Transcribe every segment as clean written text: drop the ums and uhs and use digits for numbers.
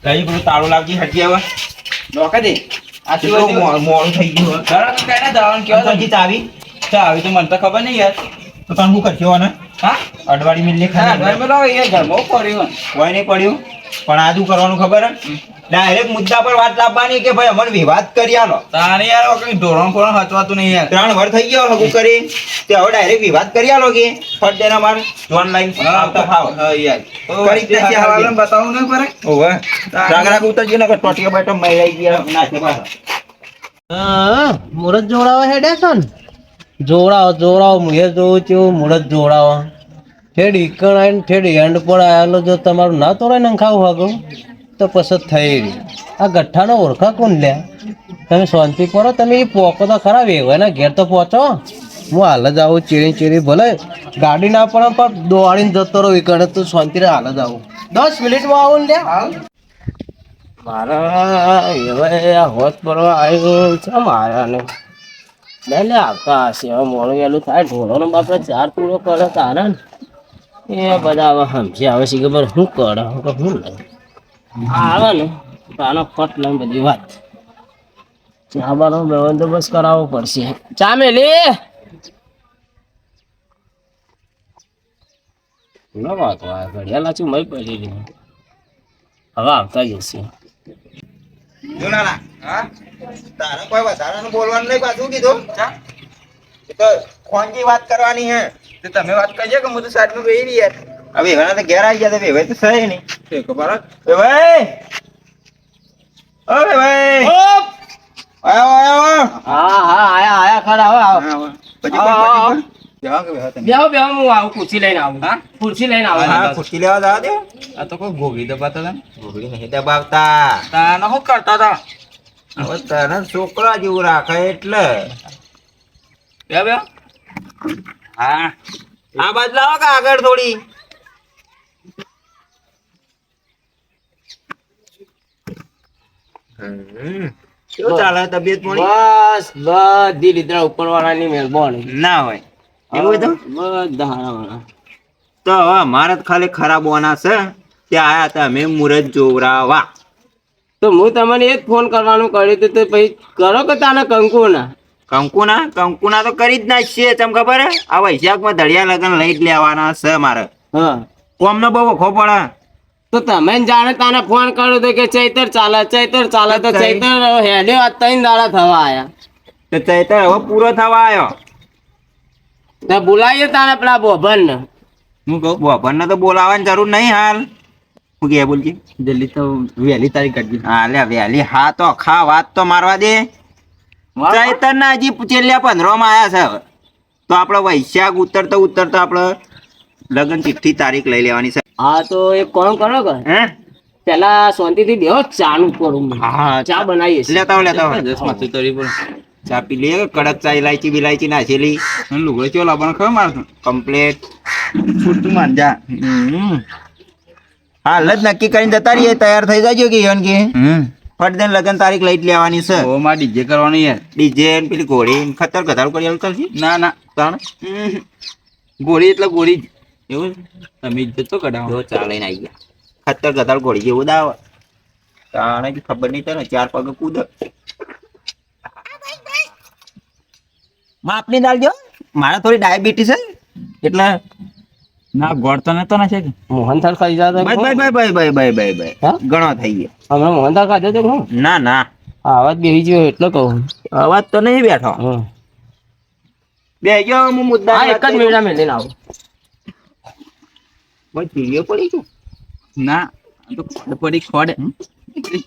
કઈ બધું તાળું લાવજી હજી હવે નોકા દે આ તો મોડું થઈ ગયું ઘર કેને જવાનું કેવો તો હજી ચાવી ચાવી તો મને તો ખબર નહીં યાર તો તમે શું કરશો ને હા અડવાડી મિલની હા ખાલી ઘર માં એ ઘરમાં પડ્યું કોઈ નહીં પડ્યું પણ આજુ કરવાનું ખબર હે ડાયરેક્ટ મુદ્દા પર વાત લાવવાની કે ભાઈ અમને વિવાદ કરી આલો તારે યાર કઈ ઢોરણ ફોરણ હચવાતું નહીં યાર 3 વર્ષ થઈ ગયો હગું કરી તે હવે ડાયરેક્ટ વિવાદ કરી આલો કે ફટ દેના માર જોન લાઈન આવતા ફાવ હા યાર કરી જ નાખી હવાલે બતાવું ને પડે ઓવે રાગ રાગ ઉતરજી ને ટોટિયા બેટો મઈ આવી ગયા નાચે પાછા હા મુરત જોડાવા હેડ્યા છો ને જોડાવો મુએ જોઉં છું મુરત જોડાવો ઠેડ ઈકણ આવીને ઠેડ એન્ડ પર આવેલો જો તમારું ના તોડાય ને ખાવું હાગું તો પછી થઈ રહી આ ગઠ્ઠાનો ઓળખા કોણ લ્યા તમે શાંતિ કરો તમે એ પોકો તો ખરા વેગો એના ઘેર તો પહોંચો હું હાલ જ આવું ચીરી ભલે ગાડી ના પડે પણ દોડીને જતો રહું ઈકણે તો શાંતિ હાલ જ આવું 10 મિનિટમાં આવું ને લ્યા હાલ મારા એવા હોત પરવા આવ્યો છે મારા ને લે આવતા હશે હવે મોડું વહેલું થાય ઢોરોનો બાપડે 4 પૂરો કરે તારા ને એ બધા હવે સમજ્યા હવે શી ખબર શું કરે શું નહીં આવે ને તો આનો ફટ લઈને બધી વાત ચા બાનો બંદોબસ્ત કરાવવો પડશે ચા મેલી ન વાત હોય ઘડિયા લાચું મય પડી રહી હવે આવતા જશે જોનાલા હા તારે કોઈ વધારાનું બોલવાનું નહીં પાછું કીધું તો ખોંજી વાત કરવાની હે તો તમે વાત કરજો કે હું તો સાઈડ માં બેહી રહી યાર હવે એવાના તો ઘેર આવી ગયા તો તો સહી નહીં તે ખબર એ ભાઈ ઓય ભાઈ આયો હા આયા ખરા હવે આવો પછી કોણ જવા કે બેહો તમે બેહો હું આવું ખુરશી લઈને આવું હા ખુરશી લઈને આવું હા ખુરશી લેવા જવા દે આ તો કોઈ ગોગી દબાતા હતા ગોગડી નહીં દબાવતા તાનો શું કરતા હતા હવે તને છોકરા જેવું રાખે એટલે બે બે હા આ બાજુ લાવો કે આગળ થોડી કેવું ચાલે તબિયત પાણી બસ બધી લીધા ઉપર વાળાની મહેરબાની ના હોય એવું તો બધા હારા તો હવે મારે તો ખાલી ખરાબ હોવાના છે ત્યાં આયા હતા મેં મુરત જોવરાવા તો હું તમને એ જ ફોન કરવાનું કર્યું હતું તો પછી કરો કે તાને કંકુના કંકુના તો કરી જ નાખીએ તમ ખબર હે આ વૈશાખમાં ધડિયા લગન લઈ જ લેવાના છે મારે હા કોમનો બહુ વખો પડે તો તમે જાણે તાને ફોન કર્યો તો કે ચૈતર ચાલે તો ચૈતર હેલ્યો આ 3 દાડા થવા આયા તો ચૈતર હવે પૂરો થવા આવ્યો ને બોલાવીએ તાને પેલા બોભન ને હું કહું બોભણને તો બોલાવવાની જરૂર નહીં હાલ હું કે બોલજી જલ્દી તો વહેલી તારીખ કાઢી હા લે વહેલી હા તો ખા વાત તો મારવા દે ચૈતર ના હજી છેલ્લા 15 માં આયા છે હવે. તો આપડે વૈશાખ ઉતરતા આપડે લગન ચિઠ્ઠી તારીખ લઈ લેવાની છે હા તો એક કોણ કરો કે હે પેલા શાંતિથી બેહો ચાનું કરું હા ચા બનાવીએ છીએ. લેતા આવો. દસ માથું તરી પર ચા પી લઈએ કડક ચા ઇલાયચી બિલાયચી નાખેલી લુગડો ચો લાવવાનો ખબર મારતું કમ્પ્લેટ છૂટું માંજા હાલ જ નક્કી કરીને જતા રહીએ તૈયાર થઈ જાજો કે યન કે ફટ દઈને લગન તારીખ લઈ જ લેવાની છે ઓ માં ડીજે કરવાનું યાર ડીજે પેલી ઘોડી ખતર ગધાડું કરી આલું ચાલશે ના ના તાણ ગોળી એટલે ગોળી જ એવું તમે ઇજ્જત તો કઢાવો જો ચા લઈને આવી ગયા ખતર ગધાડ ઘોડી જેવું દાવ તાણે બી ખબર નહીં તને 4 પગ કૂદ માપની દાલજો મારે થોડી ડાયાબિટીસ છે એટલે ના ગોળ તો નતો ના છે કે મોહનથાળ ખાઈ જતા બાય હા? ઘણો થઈ ગયો હમણાં મોહનથાળ ખાધો તો હું ના ના આવાજ બેસી ગયો એટલે કહું અવાજ તો નહીં બેઠો હા બેજો હું મુદ્દા એક જ મિનિટ મેળીને આવું ભાઈ પીલીઓ પડી ગયું ના આ તો ખોડ પડી ખોડ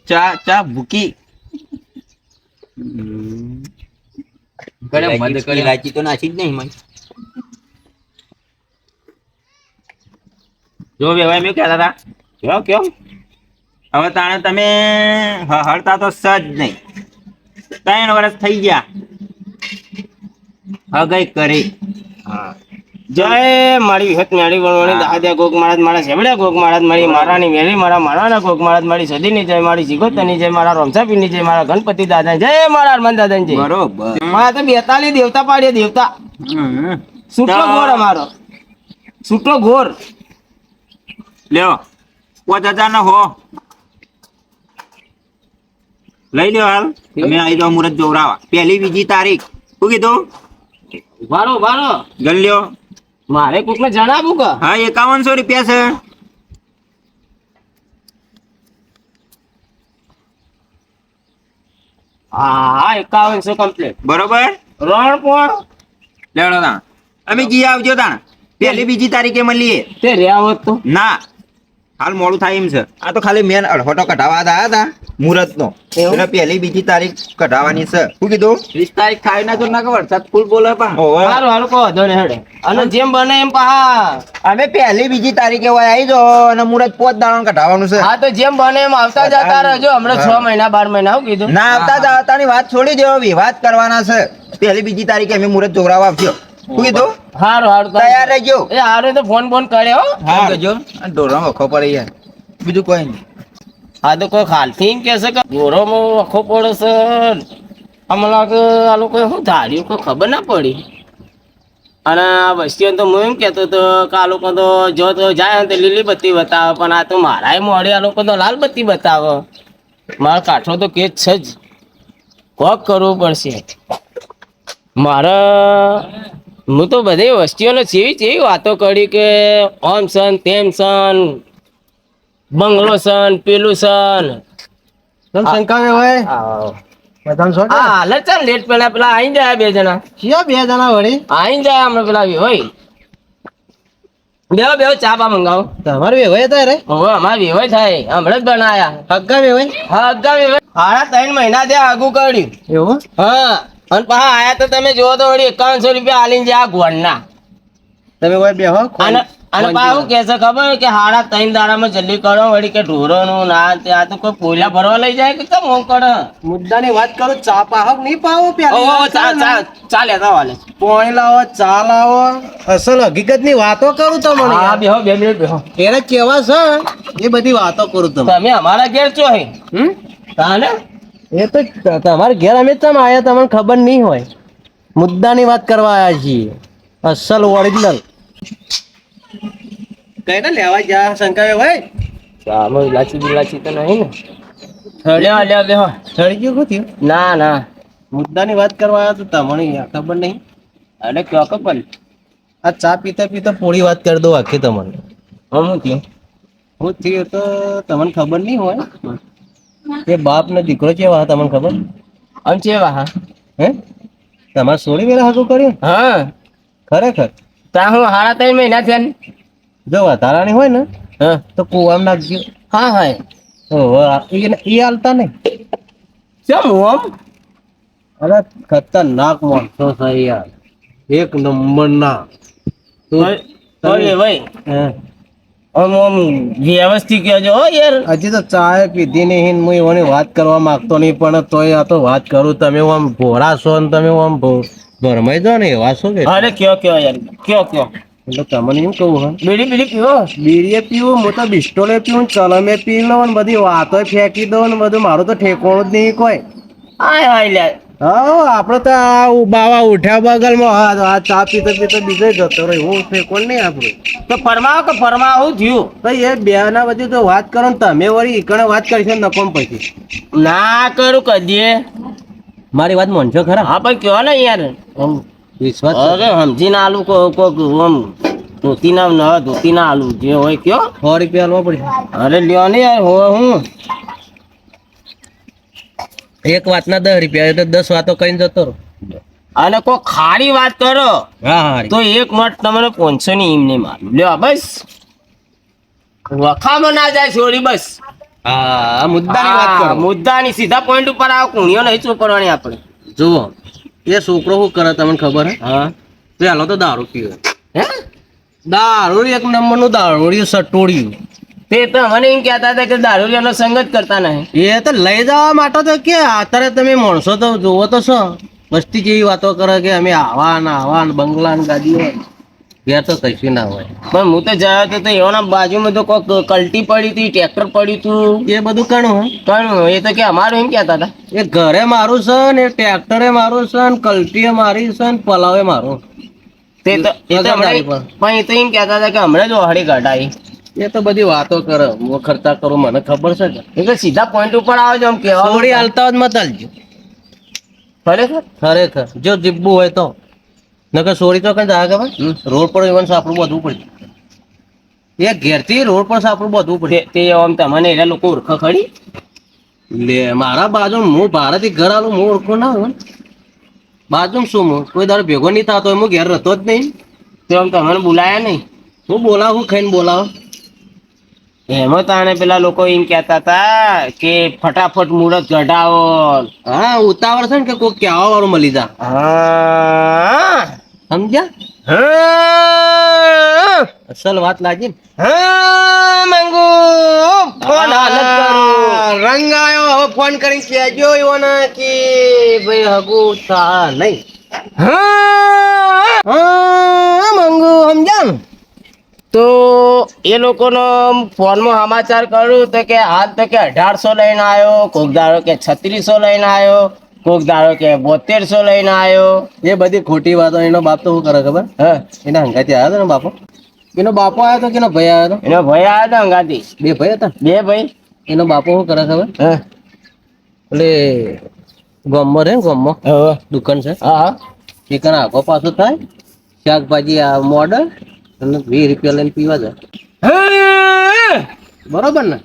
ચા ચા ભૂકી કરે મદ કરી ઇલાયચી તો નાખી જ નહીં મને જો વેવાય મેં કહેતા હતા કયો હવે તાણે તમે હળતા તો સજ નહીં 3 વર્ષ થઈ ગયા હગઈ કરી હા જય મારી વિહત મેળી વણવાની દાદા ગોગ મહારાજ મારા સેવડ્યા ગોગ મહારાજ મારી મારાની મેળી મારા મારાના ગોગ મહારાજ મારી સદીની જય મારી જીગોતની જય મારા રોમસાપીની જય મારા ગણપતિ દાદા જય મારા હરમન દાદાની જય બરોબર મારા તો 42 દેવતા પાડ્યા દેવતા સૂટલો ઘોર અમારો સૂટલો ઘોર લ્યો 5000 નો હો લઈ લ્યો હાલ તમે આવી જાઓ મુહૂર્ત જોવરાવા 1લી 2જી તારીખ શું કીધું વારો ગણ લ્યો મારે કોકને જણાવું કે હા 5100 રૂપિયા છે હા 5100 કમ્પ્લીટ બરોબર રણ પણ લેવડો તા અમે જી આવજો તા 1લી 2જી તારીખે મળીએ તે રહ્યા હોત તો ના હાલ મોડું થાય એમ છે આ તો ખાલી મેન અડહોટો કઢાવવા આયા હતા મુહૂર્તનો એવું? એટલે 1લી 2જી તારીખ કઢાવવાની છે શું કીધું 20 તારીખ થાય ના તો ના કે વરસાદ ફૂલ બોલે પણ ઓવે. હારું કહો વાંધો નહીં હેડો અને જેમ બને એમ પહા અમે 1લી 2જી તારીખે હોય આવી જાઓ અને મુહૂર્ત 5 દાડા કઢાવવાનું છે હા તો જેમ બને એમ આવતા જતા રહેજો હમણાં 6 મહિના 12 મહિના હું કીધું ના આવતા જતાની વાત છોડી દેવો વિવાદ કરવાના છે 1લી 2જી તારીખે અમે મુહૂર્ત જોગરાવા આવજો શું કીધું હારું તૈયાર રહેજો એ હારું તો ફોન કર્યો હા જો આ ઢોરમાં વખો પડે યાર બીજું કોઈ નહીં હા તો કોઈ ખાલથી એમ કહેશે કે ગોરોમાં આખો પડે છે હમણાં કે આ લોકો શું ધાર્યું કોઈ ખબર ના પડી અને આ વસ્તીઓ તો હું એમ કહેતો હતો કે આ લોકો તો જો તો જાય ને તો લીલી બત્તી બતાવે પણ આ તો મારાય મોડે આ લોકો તો લાલ બત્તી બતાવે મારા કાઠો તો કેસ છે જ કોક કરવું પડશે મારે હું તો બધી વસ્તીઓને જેવી વાતો કરી કે ઓમ સન તેમ સન બંગલો સન પેલું સન શંકાવે હોય બધાને છોડ હા હાલ જ ચાલ લેટ પેલા આઈ જાય 2 જણા કયો 2 જણા વળી આઈ જાય હમણાં પેલા હોય બેહો ચા પા મંગાવો તમારે વેવાય હતા રે હવે અમારે વેવાય થાય હમણાં જ બનાયા હગ્ગા વેવાય હા અગા વેવાય હાડા 3 મહિના ત્યાં આગું કર્યું એવું હા અને પાછા આયા તો તમે જોવો તો વળી 5100 રૂપિયા આલીને જાય આ ગોળના તમે હોય બેહો અને પાછું કે છે ખબર કે હાડા 3 દાડામાં જલ્દી કરો વળી કે ઢોરોનું ના ત્યાં તો કોઈ પોયલા ભરવા લઈ જાય કે કેમ હું કરે મુદ્દાની વાત કરું ચા પાહક નહીં પાવો ઓ પ્યાલી ચા લેતા વાલે પોણી લાવો ચા લાવો અસલ હકીકતની વાતો કરું તમને હા યાર. બેહો 2 મિનિટ બેહો એને કેવા છે એ બધી વાતો કરું તમે તમે અમારા ઘેર છો હે તાને એ તો તમારે ઘેર અમે તમે આયા તમને ખબર નહીં હોય મુદ્દાની વાત કરવા આયા છીએ અસલ ઓરિજિનલ કઈ ના લેવા જા શંકાવે ભાઈ આમાં ઇલાચી તો નહીં ને લ્યો બેહો ચડી ગયું શું થયું ના મુદ્દાની વાત કરવા આવ્યા તો તમને યાર ખબર નહીં અરે કયો કપલ આ ચા પીતા પીતા પૂરી વાત કરી દો આખી તમને હું થયું હું થયું તો તમને ખબર નહીં હોય એ બાપ ને દીકરો કેવા તમને ખબર આમ ચેવા હા હે તમારે સોળી વેલા હાકું કર્યું હા ખરેખર તા હું હાડા 3 મહિના થયા ને જો વધારાની હોય ને હા તો કુવામાં નાખજો હા ઓહો એ હાલતા નહીં કેમ હું આમ અરે ખતરનાક માણસો છે યાર એક નંબરના ઓય ભાઈ હે. આમ વ્યવસ્થિત કહેજો હો યાર હજી તો ચાય પીધી નહીં હું એવાની વાત કરવા માંગતો નહીં પણ તોય આ તો વાત કરું તમે આમ ભોળા છો ને તમે આમ ભરમાઈ જાઓ ને એવા છો કે અરે કયો યાર કયો એટલે તમને એમ કહું હા બીડી પીવો બીડીએ પીવું હું તો બિસ્ટોલે પીવું ચલમે પી લઉં ને બધી વાતો ફેંકી દઉં ને બધું મારું તો ઠેકોણું જ નહીં કોઈ હાય લે હા આપડે તો આ બાવા ઉઠ્યા બગલમાં હા આ ચા પીતો પીતો બીજો જતો રહ્યો હું ઠેકોણ નહીં આપણું તો ફરમાવો હું થયું ભાઈ એ બે ના બધી તો વાત કરો ને તમે વળી ઈકણે વાત કરીશો ને નકોમ પછી ના કરું કદીએ મારી વાત માનશો ખરા હા પણ કયો ને યાર આમ વિશ્વાસ છે? અરે સમજીને આલુ કોક આમ ધોતી ના આલુ જે હોય કયો 100 રૂપિયા આલવા પડશે અરે લ્યો ને યાર હું એક વાતના 10 રૂપિયા એટલે 10 વાતો કહીને જતો રહો અને કોઈ ખારી વાત કરો હા હા તો એક મત તમને 500 ની એમને મારું લ્યો બસ વખામાં ના જાય છોડી બસ હા મુદ્દાની વાત કરો મુદ્દાની સીધા પોઈન્ટ ઉપર આવો કુણીઓ નહીં ચોપડવાની આપણે જુઓ એ છોકરો શું કરે તમને ખબર હે હા પેલો તો દારૂ પીવે હે દારૂ એક નંબરનું દારૂડિયું સટોડિયું તે તો મને એમ કહેતા હતા કે દારૂડિયાનો સંગ જ કરતા નહીં એ તો લઈ જવા માટે તો કે અત્યારે તમે માણસો તો જોવો તો છો વસ્તી જેવી વાતો કરે કે અમે આવા ને બંગલા ને ગાડીઓ ઘેર તો કશું ના હોય પણ હું તો જયો તો એઓના બાજુમાં તો કોઈક કલ્ટી પડી હતી ટ્રેક્ટર પડ્યું હતું એ બધું કણું હે પણ એ તો કે અમારું એમ કહેતા હતા એ ઘરે મારું છે ને ટ્રેક્ટરે મારું છે ને કલ્ટીએ મારી છે ને પલાવે મારું તે તો એ તો હમણાં પણ એ તો એમ કહેતા હતા કે હમણાં જ ઓહળી કઢાઈ એ તો બધી વાતો કરે હું ખર્ચા કરું મને ખબર છે કે એટલે સીધા પોઈન્ટ ઉપર આવે છે આમ કેવા સોળી હાલતા જ મત હાલજો ખરેખર ખરેખર જો જીબવું હોય તો નકર સોળી તો કઈ જાય ખબર રોડ પર ઇવન સાપડું બધું પડે એ ઘેરથી રોડ પર સાપડું બધું પડે તે આમ તમને એના લોકો ઓળખ ખરી લે મારા બાજુ હું ભારતથી ઘર આલું હું ઓળખું ના હોય બાજુ શું હું કોઈ દાડો ભેગો નહીં થતો હોય, હું ઘેર રહેતો જ નહીં. તે આમ તમને બોલાયા નહીં હું બોલાવું ખાઈને બોલાવો એમાં તાણે પેલા લોકો એમ કહેતા હતા કે ફટાફટ મુહૂર્ત કઢાવો. હા ઉતાવળ છે ને કે કોઈ કહેવા વાળું મળી જા હા સમજ્યા હા અસલ વાત લાગી ને હા મંગુ ફોન હાલત કરું. રંગ આવ્યો હવે ફોન કરીને કહેજો એવોને કે ભાઈ હગુ થા નહીં હા હા મંગુ સમજ્યા ને તો એ લોકોનો ફોનમાં સમાચાર કરું તો કે હાલ તો કે 1800 લઈને આવ્યો, કોક દાડો કે 3600 લઈને આવ્યો, કોક દાડો કે 7200 લઈને આવ્યો. એ બધી ખોટી વાતો એનો બાપ તો શું કરે ખબર હા એના હંગાથી આવ્યો હતો ને બાપો એનો બાપો આવ્યો હતો કે એનો ભાઈ આવ્યો હતો એનો ભાઈ આવ્યો હતો અંગાથી બે ભાઈ હતા બે ભાઈ. એનો બાપો શું કરે ખબર હા એટલે ગામમાં રહે ને ગામમાં હા દુકાન છે હા એ કણ આગો પાછો થાય શાકભાજી આ મોડલ અને 20 રૂપિયા લઈને પીવા જાય બરોબર ને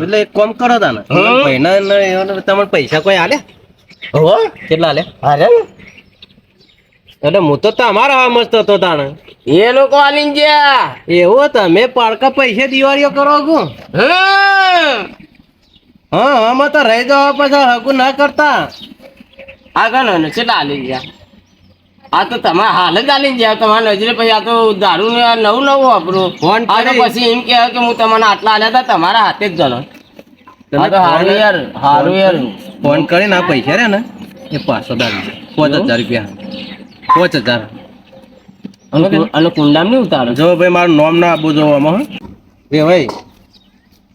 એટલે એક કામ કરો તા ને ભાઈના ને એઓને તમને પૈસા કોઈ આલ્યા કેટલા આલ્યા અરે એટલે હું તો તમારા મસ્ત હતો તાણે એ લોકો આલીને ગયા. એવો તમે પાડકા પૈસા દિવાળીઓ કરો છો હા આમાં તો રહી જવા પછી હગું ના કરતા આગળ ને કેટલા આલીને ગયા? આ તો તમારે હાલ જ આલીને ગયા તમારા નજરે. પછી આ તો દારૂ ને નવું નવું વાપરું. ફોન આ તો કરી. પછી એમ કહે કે હું તમને આટલા આલ્યા હતા તમારા હાથે જ ગણો. તમે આ તો હારું યાર હારું યાર. ફોન કરીને આ પૈસા રહ્યા ને એ 500 દારી 5000 રૂપિયા 5000 અને કુંડામ નહીં ઉતારો. જો ભાઈ મારું નામ ના આપવું જોવામાં એ ભાઈ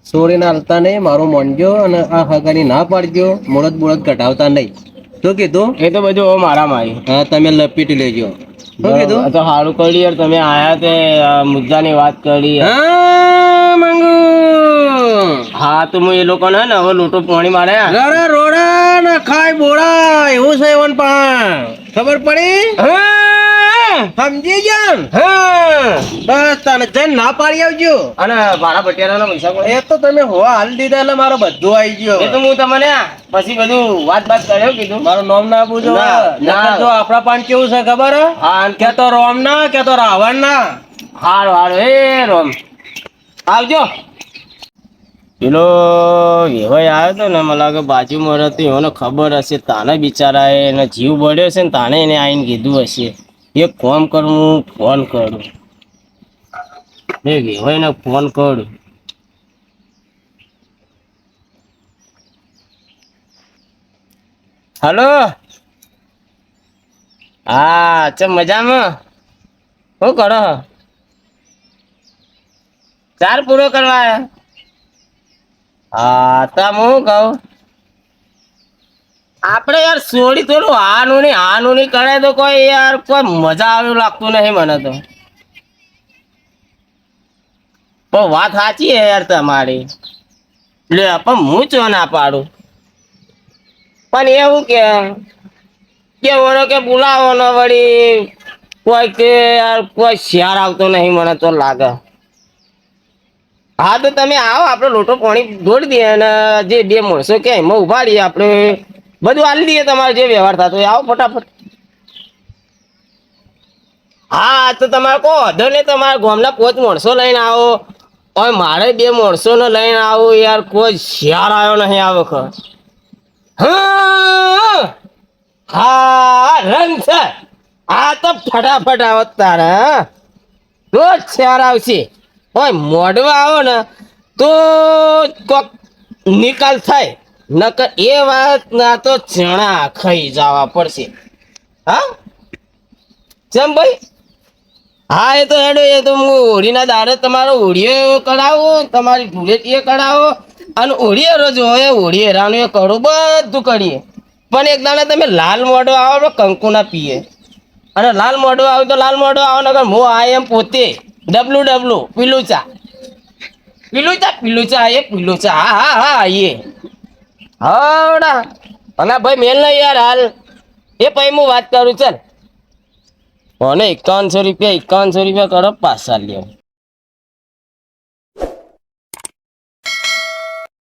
સોરીના હાલતા નહીં મારું મોનજો અને આ હગાની ના પાડજો મુળત બુળત કઢાવતા નહીં શું કીધું એ તો બધું હવે મારામાં આવ્યું. હા તમે લપીટી લેજો શું કીધું આ તો હારું કર્યું યાર તમે આયા તે મુદ્દાની વાત કરી. હા મંગુ હા તો હું એ લોકોને ને હવે લોટો પાણી મારે. રડા રોડા ને ખાય બોડા એવું છે એવન પણ ખબર પડી સમજી જાન બસ તને જઈને ના પાડી આવજો અને મારા બટિયાના પૈસા કોઈ એ તો તમે હોવા હાલ દીધા એટલે મારો બધું આવી ગયો એ તો હું તમને પછી બધું વાત કર્યો કીધું. મારું નામ ના પૂછો ના, ના. જો આપણા પાન કેવું છે ખબર હે? હા કે તો રોમ ના કે તો રાવણ ના હારું હારું એ રોમ આવજો. પેલો એવો આવ્યો હતો ને મને લાગે બાજુમાં રહેતો એમને ખબર હશે તાને બિચારા એને જીવ બળ્યો છે ને તાને એને આવીને કીધું હશે એક ફોન કરું હું ફોન કરું એ વેવાઈને ફોન કરું. હલો હા ચમ મજામાં શું કરો? ચાર પૂરો કરવા આયા? હા તો હું કહું આપણે યાર સોડી થોડું હાનું નહીં કરે તો કોઈ યાર કોઈ મજા આવ્યું લાગતું નહીં મને તો. પણ વાત સાચી હે યાર તમારી. લે પણ હું ચો ના પાડું પણ એવું કે વળો કે બોલાવો ને વળી કોઈ કે યાર કોઈ શિયાર આવતો નહીં મને તો લાગે. હા તો તમે આવો આપણે લોટો પાણી દોડી દઈએ અને જે બે માણસો કે એમાં ઉભા રહીએ આપણે બધું આલી દઈએ તમારે જે વ્યવહાર થતો હોય આવો ફટાફટ. હા તો તમારે કહો અધર ને તમારા ગામના 5 માણસો લઈને આવો. હવે મારે 2 માણસોને લઈને આવો યાર કોઈ શિયાર આવ્યો નહીં આ વખત. હા રંગ છે આ તો ફટાફટ આવો તારે રોજ શિયાર આવશે. હોય મોડવા આવો ને તો કોક નિકાલ થાય નકર એ વાત ના તો ચણા ખાઈ જવા પડશે. હા ચમ ભાઈ? હા એ તો હેડો એ તો હું હોળીના દાડે તમારો હોળીઓ કઢાવો તમારી ધૂળેટીએ કઢાવો અને હોળીએ રોજ હોય હોળી હેરાનું એ કરું બધું કરીએ. પણ એક દાડે તમે લાલ મોઢો આવો તો કંકુ ના પીએ અને લાલ મોઢો આવે તો લાલ મોઢો આવો નગર હું આ એમ પોતે ડબલું પીલું ચા પીલું ચા એ પીલું ચા હા એ હવડા અને ભાઈ મેલ નહીં યાર હાલ એ પછી હું વાત કરું ચાલ મને 5100 રૂપિયા કરો પાછા લ્યો